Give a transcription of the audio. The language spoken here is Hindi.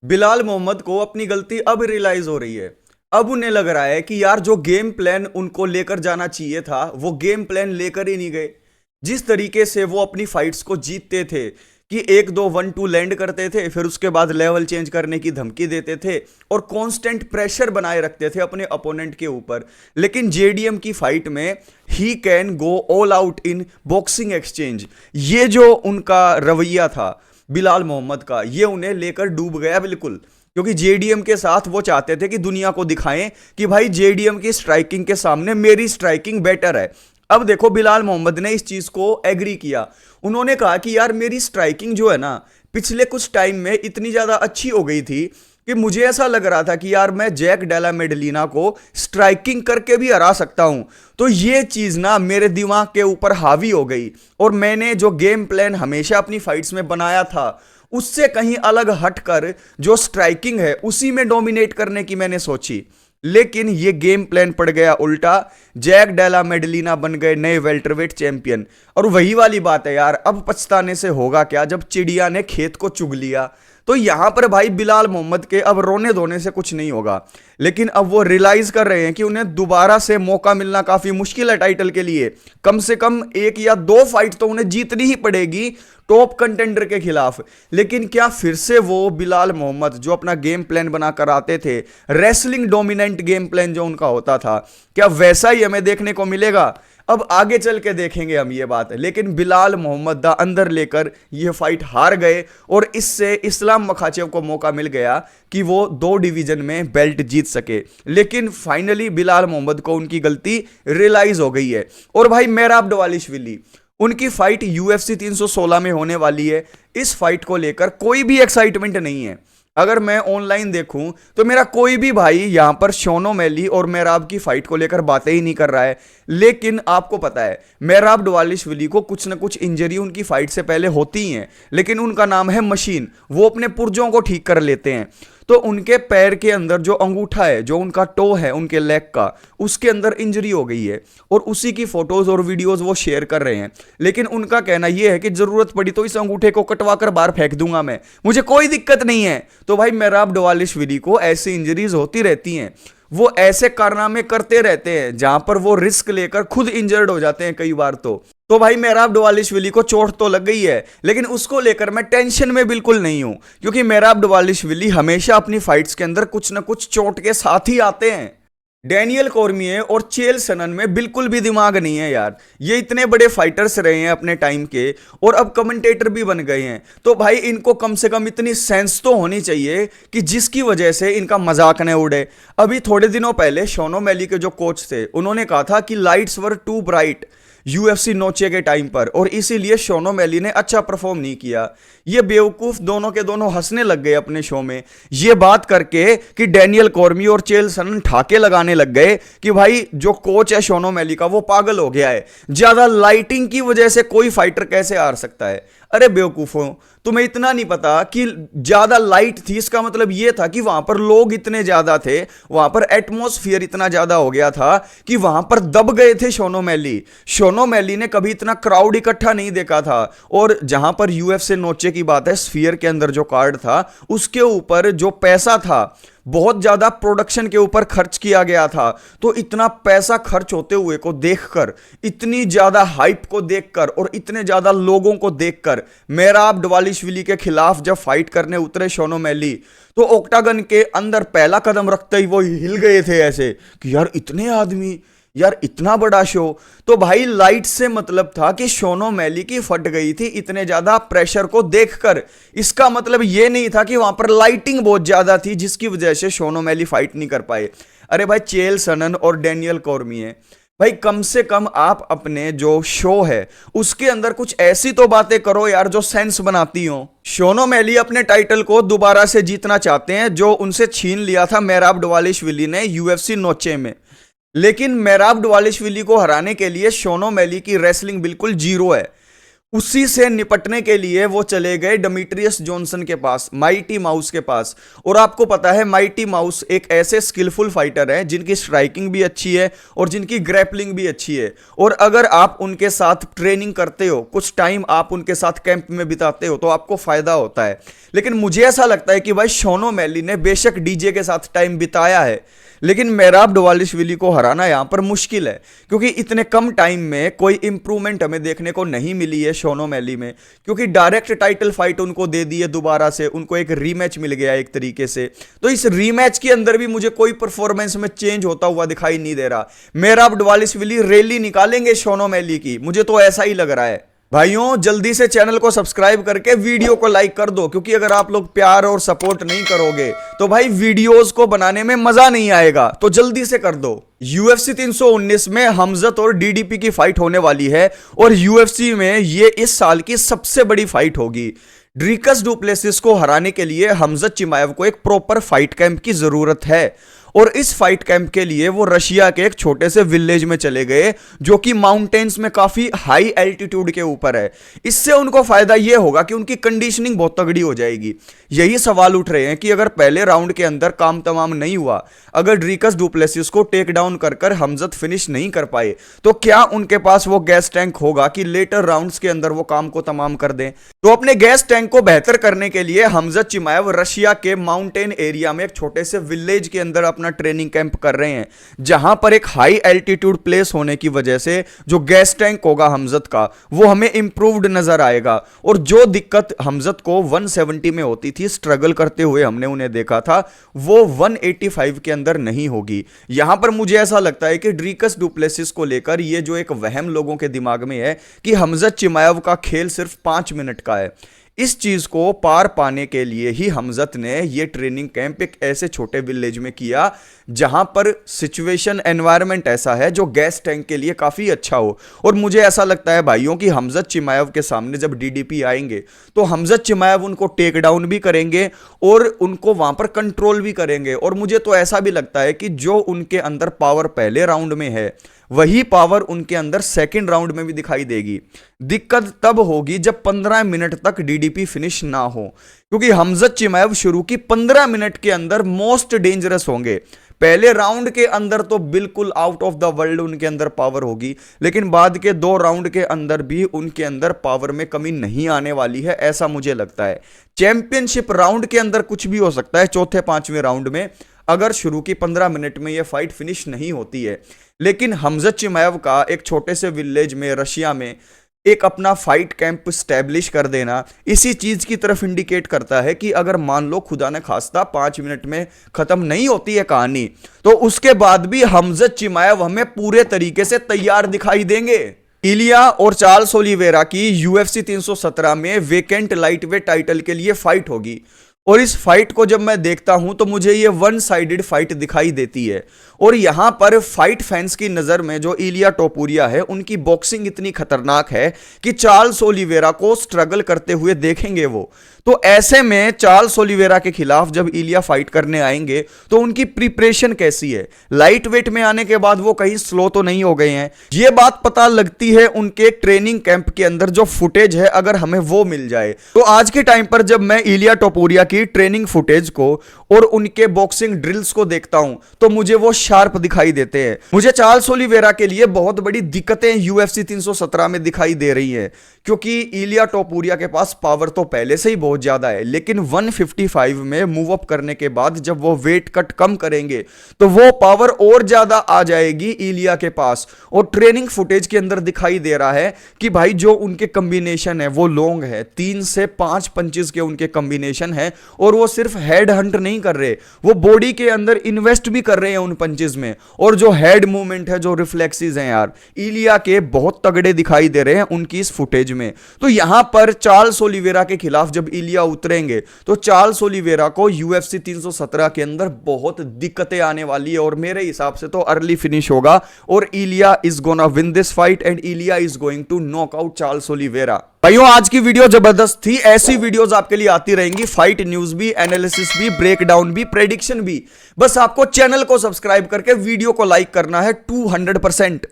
बिलाल मोहम्मद को अपनी गलती अब रियलाइज हो रही है। अब उन्हें लग रहा है कि यार जो गेम प्लान उनको लेकर जाना चाहिए था वो गेम प्लान लेकर ही नहीं गए। जिस तरीके से वो अपनी फाइट्स को जीतते थे कि एक दो 1-2 लैंड करते थे, फिर उसके बाद लेवल चेंज करने की धमकी देते थे और कांस्टेंट प्रेशर बनाए रखते थे अपने अपोनेंट के ऊपर। लेकिन जेडीएम की फाइट में he can go all out in boxing exchange, ये जो उनका रवैया था बिलाल मोहम्मद का, ये उन्हें लेकर डूब गया बिल्कुल। क्योंकि जेडीएम के साथ वो चाहते थे कि दुनिया को दिखाएं कि भाई जेडीएम की स्ट्राइकिंग के सामने मेरी स्ट्राइकिंग बेटर है। अब देखो बिलाल मोहम्मद ने इस चीज को एग्री किया। उन्होंने कहा कि यार मेरी स्ट्राइकिंग जो है ना, पिछले कुछ टाइम में इतनी ज्यादा अच्छी हो गई थी कि मुझे ऐसा लग रहा था कि यार मैं जैक डेला मेडलिना को स्ट्राइकिंग करके भी हरा सकता हूं। तो ये चीज ना मेरे दिमाग के ऊपर हावी हो गई और मैंने जो गेम प्लान हमेशा अपनी फाइट्स में बनाया था उससे कहीं अलग हटकर जो स्ट्राइकिंग है उसी में डोमिनेट करने की मैंने सोची। लेकिन ये गेम प्लान पड़ गया उल्टा। जैक डेला मेडलिना बन गए नए वेल्टरवेट चैंपियन। और वही वाली बात है यार, अब पछताने से होगा क्या जब चिड़िया ने खेत को चुग लिया। तो यहां पर भाई बिलाल मोहम्मद के अब रोने धोने से कुछ नहीं होगा। लेकिन अब वो रियलाइज कर रहे हैं कि उन्हें दोबारा से मौका मिलना काफी मुश्किल है टाइटल के लिए। कम से कम 1 या 2 फाइट तो उन्हें जीतनी ही पड़ेगी टॉप कंटेंडर के खिलाफ। लेकिन क्या फिर से वो बिलाल मोहम्मद जो अपना गेम प्लान बनाकर आते थे, रेसलिंग डोमिनेंट गेम प्लान जो उनका होता था, क्या वैसा ही हमें देखने को मिलेगा? अब आगे चल के देखेंगे हम ये बात। लेकिन बिलाल मोहम्मद दा अंदर लेकर ये फाइट हार गए और इससे इस्लाम मखाचेव को मौका मिल गया कि वो 2 डिवीजन में बेल्ट जीत सके। लेकिन फाइनली बिलाल मोहम्मद को उनकी गलती रियलाइज हो गई है। और भाई मेहराब दवालिश्विली, उनकी फाइट यूएफसी 316 में होने वाली है। इस फाइट को लेकर कोई भी एक्साइटमेंट नहीं है। अगर मैं ऑनलाइन देखूं तो मेरा कोई भी भाई यहां पर शोनो मैली और मेहराब की फाइट को लेकर बातें ही नहीं कर रहा है। लेकिन आपको पता है मेहराब दवालिश्विली को कुछ ना कुछ इंजरी उनकी फाइट से पहले होती ही है। लेकिन उनका नाम है मशीन, वो अपने पुर्जों को ठीक कर लेते हैं। तो उनके पैर के अंदर जो अंगूठा है, जो उनका टो है उनके लेग का, उसके अंदर इंजरी हो गई है और उसी की फोटोज और वीडियोस वो शेयर कर रहे हैं। लेकिन उनका कहना यह है कि जरूरत पड़ी तो इस अंगूठे को कटवा कर बाहर फेंक दूंगा मैं, मुझे कोई दिक्कत नहीं है। तो भाई मेहराब दवालिश्विली को ऐसी इंजरीज होती रहती हैं, वो ऐसे कारनामे करते रहते हैं जहां पर वो रिस्क लेकर खुद इंजर्ड हो जाते हैं कई बार। तो भाई मेहराब दवालिश्विली को चोट तो लग गई है, लेकिन उसको लेकर मैं टेंशन में बिल्कुल नहीं हूं। क्योंकि मेहराब दवालिश्विली हमेशा अपनी फाइट्स के अंदर कुछ ना कुछ चोट के साथ ही आते हैं। डैनियल कॉर्मिये और चेल सनन में बिल्कुल भी दिमाग नहीं है यार। ये इतने बड़े फाइटर्स रहे हैं अपने टाइम के और अब कमेंटेटर भी बन गए हैं। तो भाई इनको कम से कम इतनी सेंस तो होनी चाहिए कि जिसकी वजह से इनका मजाक न उड़े। अभी थोड़े दिनों पहले शोनो मैली के जो कोच थे उन्होंने कहा था कि lights were too bright UFC Noche के टाइम पर और इसीलिए शोनो मैली ने अच्छा परफॉर्म नहीं किया। ये बेवकूफ दोनों के दोनों हंसने लग गए अपने शो में ये बात करके कि डैनियल कॉर्मी और चेल सनन ठाके लगाने लग गए कि भाई जो कोच है शोनो मैली का वो पागल हो गया है, ज्यादा लाइटिंग की वजह से कोई फाइटर कैसे हार सकता है। अरे बेवकूफों, तुम्हें इतना नहीं पता कि ज्यादा लाइट थी इसका मतलब यह था कि वहां पर लोग इतने ज्यादा थे, वहां पर एटमॉस्फेयर इतना ज्यादा हो गया था कि वहां पर दब गए थे शोनो मैली। शोनो मैली ने कभी इतना क्राउड इकट्ठा नहीं देखा था। और जहां पर यूएफसी नोचे की बात है, स्फीयर के अंदर जो कार्ड था उसके ऊपर जो पैसा था बहुत ज्यादा प्रोडक्शन के ऊपर खर्च किया गया था। तो इतना पैसा खर्च होते हुए को देखकर, इतनी ज्यादा हाइप को देखकर और इतने ज्यादा लोगों को देखकर मेहराब दवालिश्विली के खिलाफ जब फाइट करने उतरे शोनो मैली, तो ऑक्टागन के अंदर पहला कदम रखते ही वो हिल गए थे ऐसे कि यार इतने आदमी, यार इतना बड़ा शो। तो भाई लाइट से मतलब था कि शोनो मैली की फट गई थी इतने ज्यादा प्रेशर को देखकर। इसका मतलब यह नहीं था कि वहां पर लाइटिंग बहुत ज्यादा थी जिसकी वजह से शोनो मैली फाइट नहीं कर पाए। अरे भाई चेल सनन और डैनियल कॉर्मिये, भाई कम से कम आप अपने जो शो है उसके अंदर कुछ ऐसी तो बातें करो यार जो सेंस बनाती हो। शोनो मैली अपने टाइटल को दोबारा से जीतना चाहते हैं जो उनसे छीन लिया था मेहराब दवालिश्विली ने यूएफसी नोचे में। लेकिन मेहराब दवालिश्विली को हराने के लिए शोनो मैली की रेसलिंग बिल्कुल जीरो है। उसी से निपटने के लिए वो चले गए डिमिट्रियस जॉनसन के पास, माइटी माउस के पास। और आपको पता है माइटी माउस एक ऐसे स्किलफुल फाइटर हैं जिनकी स्ट्राइकिंग भी अच्छी है और जिनकी ग्रैपलिंग भी अच्छी है। और अगर आप उनके साथ ट्रेनिंग करते हो, कुछ टाइम आप उनके साथ कैंप में बिताते हो, तो आपको फायदा होता है। लेकिन मुझे ऐसा लगता है कि भाई शॉन ओमैली ने बेशक डीजे के साथ टाइम बिताया है, लेकिन मेहराब दवालिशविली को हराना यहां पर मुश्किल है, क्योंकि इतने कम टाइम में कोई इंप्रूवमेंट हमें देखने को नहीं मिली है शॉन ओमैली में। क्योंकि डायरेक्ट टाइटल फाइट उनको दे दी है दोबारा से, उनको एक रीमैच मिल गया एक तरीके से। तो इस रीमैच के अंदर भी मुझे कोई परफॉर्मेंस में चेंज होता हुआ दिखाई नहीं दे रहा। मेहराब दवालिशविली रैली निकालेंगे शॉन ओमैली की, मुझे तो ऐसा ही लग रहा है। भाइयों जल्दी से चैनल को सब्सक्राइब करके वीडियो को लाइक कर दो, क्योंकि अगर आप लोग प्यार और सपोर्ट नहीं करोगे तो भाई वीडियोस को बनाने में मजा नहीं आएगा। तो जल्दी से कर दो। UFC 319 में हमजत और DDP की फाइट होने वाली है, और UFC में ये इस साल की सबसे बड़ी फाइट होगी। ड्रीकस डुप्लेसिस को हराने के लिए हमजत चिमाएव को एक प्रॉपर फाइट कैंप की जरूरत है, और इस फाइट कैंप के लिए वो रशिया के एक छोटे से विलेज में चले गए जो कि माउंटेन्स में काफी हाई एल्टीट्यूड के ऊपर है। इससे उनको फायदा यह होगा कि उनकी कंडीशनिंग बहुत तगड़ी हो जाएगी। यही सवाल उठ रहे हैं कि अगर पहले राउंड के अंदर काम तमाम नहीं हुआ, अगर ड्रीकस डुप्लेसिस को टेक डाउन कर हमजत फिनिश नहीं कर पाए, तो क्या उनके पास वो गैस टैंक होगा कि लेटर राउंड्स के अंदर वो काम को तमाम कर दें। तो अपने गैस टैंक को बेहतर करने के लिए हमजत चिमाएव रशिया के माउंटेन एरिया में एक छोटे से विलेज के अंदर अपना ट्रेनिंग कैंप कर रहे हैं, जहां पर एक हाई एल्टीट्यूड प्लेस होने की वजह से जो गैस टैंक होगा हमजत का, वो हमें इंप्रूव्ड नजर आएगा। और जो दिक्कत हमजत को 170 में होती थी, स्ट्रगल करते हुए हमने उन्हें देखा था, वो 185 के अंदर नहीं होगी। यहां पर मुझे ऐसा लगता है कि ड्रीकस डुप्लेसिस को लेकर ये जो एक वहम लोगों के दिमाग में है कि हमजत चिमाएव का खेल सिर्फ 5 मिनट का है, इस चीज को पार पाने के लिए ही हमजत ने ये ट्रेनिंग कैंप एक ऐसे छोटे विलेज में किया जहां पर सिचुएशन एनवायरनमेंट ऐसा है जो गैस टैंक के लिए काफी अच्छा हो। और मुझे ऐसा लगता है भाइयों कि हमजत चिमाएव के सामने जब DDP आएंगे तो हमजत चिमाएव उनको टेक डाउन भी करेंगे और उनको वहां पर कंट्रोल भी करेंगे। और मुझे तो ऐसा भी लगता है कि जो उनके अंदर पावर पहले राउंड में है, वही पावर उनके अंदर सेकंड राउंड में भी दिखाई देगी। दिक्कत तब होगी जब 15 मिनट तक DDP फिनिश ना हो, क्योंकि हमजत चिमाएव शुरू की 15 मिनट के अंदर मोस्ट डेंजरस होंगे। पहले राउंड के अंदर तो बिल्कुल आउट ऑफ द वर्ल्ड उनके अंदर पावर होगी, लेकिन बाद के 2 राउंड के अंदर भी उनके अंदर पावर में कमी नहीं आने वाली है, ऐसा मुझे लगता है। चैंपियनशिप राउंड के अंदर कुछ भी हो सकता है, चौथे 5वें राउंड में, अगर शुरू की 15 मिनट में यह फाइट फिनिश नहीं होती है। लेकिन हमजत चिमाएव का एक छोटे से विलेज में रशिया में एक अपना फाइट कैंप स्टैब्लिश कर देना इसी चीज की तरफ इंडिकेट करता है कि अगर मान लो खुदा ने खास्ता 5 मिनट में खत्म नहीं होती है कहानी, तो उसके बाद भी हमजत चिमाएव हमें पूरे तरीके से तैयार दिखाई देंगे। इलिया और चार्ल्स ओलिवेरा की UFC 317 में वेकेंट लाइटवेट टाइटल के लिए फाइट होगी, और इस फाइट को जब मैं देखता हूं तो मुझे ये वन साइडेड फाइट दिखाई देती है। और यहां पर फाइट फैंस की नजर में जो इलिया टोपुरिया है, उनकी बॉक्सिंग इतनी खतरनाक है कि चार्ल्स ओलिवेरा को स्ट्रगल करते हुए देखेंगे वो। तो ऐसे में चार्ल्स ओलिवेरा के खिलाफ जब इलिया फाइट करने आएंगे तो उनकी प्रिपरेशन कैसी है, लाइट वेट में आने के बाद वो कहीं स्लो तो नहीं हो गए हैं। ये बात पता लगती है उनके ट्रेनिंग कैंप के अंदर जो फुटेज है, अगर हमें वो मिल जाए। तो आज के टाइम पर जब मैं इलिया टोपुरिया की ट्रेनिंग फुटेज को और उनके बॉक्सिंग ड्रिल्स को देखता हूं तो मुझे वो शार्प दिखाई देते हैं। मुझे चार्ल्स ओलिवेरा के लिए बहुत बड़ी दिक्कतें UFC 317 में दिखाई दे रही हैं, क्योंकि इलिया टोपुरिया के पास पावर तो पहले से ही बहुत ज्यादा है, लेकिन 155 में मूव अप करने के बाद जब वो वेट कट कम करेंगे तो वो पावर और ज्यादा आ जाएगी इलिया के पास। और ट्रेनिंग फुटेज के अंदर दिखाई दे रहा है कि भाई जो उनके कॉम्बिनेशन है वो लॉन्ग है, 3 से 5 पंचेस के उनके कॉम्बिनेशन है, और वो सिर्फ हेड हंट नहीं कर रहे, वो बॉडी के अंदर इन्वेस्ट भी कर रहे हैं उन पंचेस में। और जो हेड मूवमेंट है, जो रिफ्लेक्सेस हैं यार, इलिया के बहुत तगड़े दिखाई दे रहे हैं उनकी इस फुटेज में। तो यहां पर चार्ल्स ओलिवेरा के खिलाफ जब इलिया उतरेंगे तो चार्ल्स ओलिवेरा को UFC 317 के अंदर बहुत दिक्कतें आने वाली है, और मेरे हिसाब से तो अर्ली फिनिश होगा और Ilia is gonna win this fight and Ilia is going to knock out Charles Oliveira. भाइयों आज की वीडियो जबरदस्त थी, ऐसी वीडियोस आपके लिए आती रहेंगी, फाइट न्यूज भी, एनालिसिस भी, ब्रेकडाउन भी, प्रेडिक्शन भी। बस आपको चैनल को सब्सक्राइब करके वीडियो को लाइक करना है 200%।